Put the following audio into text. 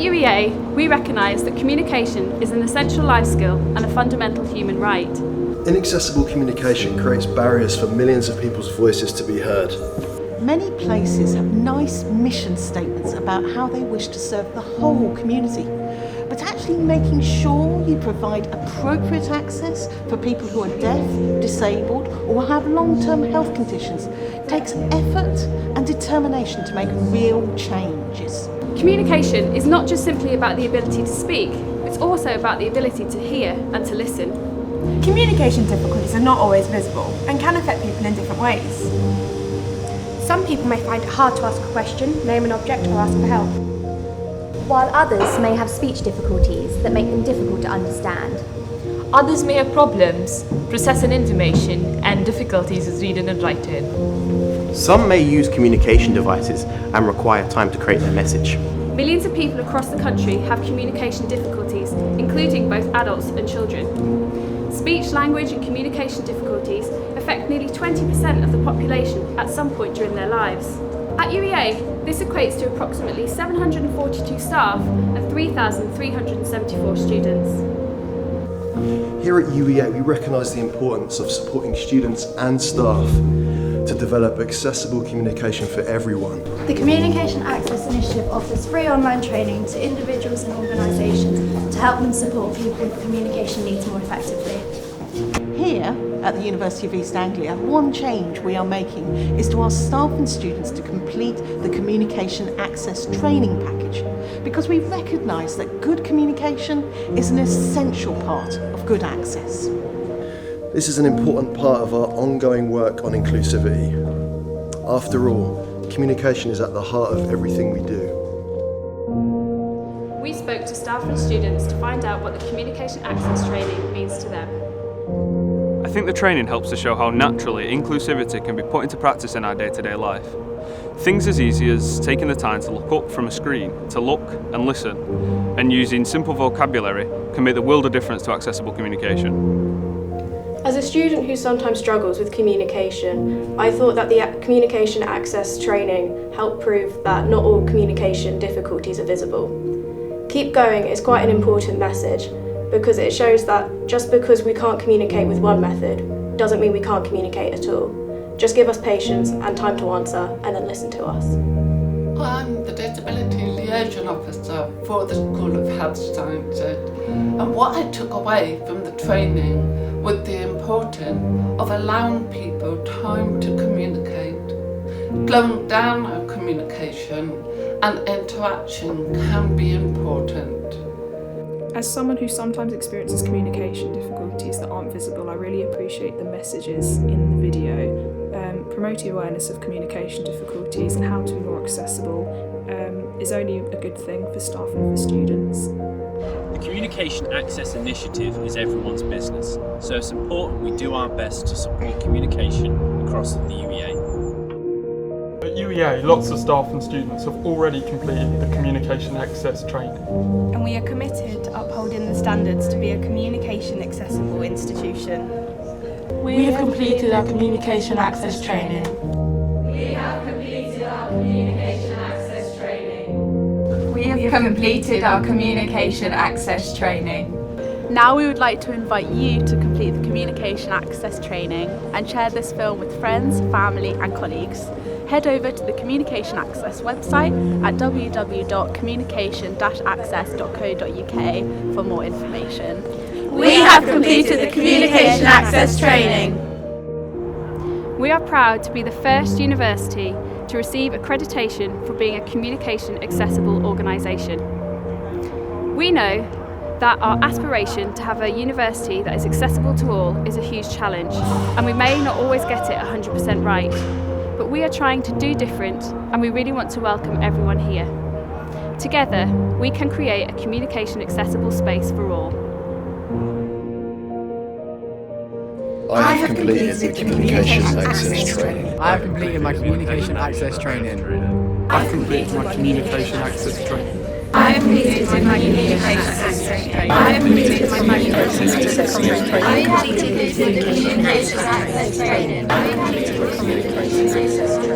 UEA, we recognise that communication is an essential life skill and a fundamental human right. Inaccessible communication creates barriers for millions of people's voices to be heard. Many places have nice mission statements about how they wish to serve the whole community, but actually making sure you provide appropriate access for people who are deaf, disabled, or have long-term health conditions takes effort and determination to make real changes. Communication is not just simply about the ability to speak, it's also about the ability to hear and to listen. Communication difficulties are not always visible and can affect people in different ways. Some people may find it hard to ask a question, name an object or ask for help. While others may have speech difficulties that make them difficult to understand. Others may have problems processing information and difficulties with reading and writing. Some may use communication devices and require time to create their message. Millions of people across the country have communication difficulties, including both adults and children. Speech, language and communication difficulties affect nearly 20% of the population at some point during their lives. At UEA, this equates to approximately 742 staff and 3,374 students. Here at UEA, we recognise the importance of supporting students and staff to develop accessible communication for everyone. The Communication Access Initiative offers free online training to individuals and organisations to help them support people with communication needs more effectively. Here at the University of East Anglia, one change we are making is to ask staff and students to complete the Communication Access Training Package, because we recognise that good communication is an essential part of good access. This is an important part of our ongoing work on inclusivity. After all, communication is at the heart of everything we do. We spoke to staff and students to find out what the communication access training means to them. I think the training helps to show how naturally inclusivity can be put into practice in our day-to-day life. Things as easy as taking the time to look up from a screen, to look and listen, and using simple vocabulary can make the world of difference to accessible communication. As a student who sometimes struggles with communication, I thought that the communication access training helped prove that not all communication difficulties are visible. Keep going is quite an important message, because it shows that just because we can't communicate with one method doesn't mean we can't communicate at all. Just give us patience and time to answer and then listen to us. I'm the Disability Liaison Officer for the School of Health Sciences, and what I took away from the training was the importance of allowing people time to communicate. Slowing down our communication and interaction can be important. As someone who sometimes experiences communication difficulties that aren't visible, I really appreciate the messages in the video promoting awareness of communication difficulties and how to be more accessible is only a good thing for staff and for students. The Communication Access Initiative is everyone's business, so it's important we do our best to support communication across the UEA. At UEA, lots of staff and students have already completed the Communication Access training. And we are committed to upholding the standards to be a communication accessible institution. We have completed our Communication Access training. We have completed our Communication Access training. We have completed our Communication Access training. Now we would like to invite you to complete the Communication Access training and share this film with friends, family and colleagues. Head over to the Communication Access website at www.communication-access.co.uk for more information. We have completed the Communication Access training. We are proud to be the first university to receive accreditation for being a communication accessible organisation. We know that our aspiration to have a university that is accessible to all is a huge challenge, and we may not always get it 100% right. But we are trying to do different, and we really want to welcome everyone here. Together, we can create a communication accessible space for all. I have completed the Communication Access training. I have completed my Communication Access training. I have completed my Communication Access training. I have completed my Communication Access training. I have completed my Communication Access training. I have completed the Communication Access training. I have completed the Communication Access training.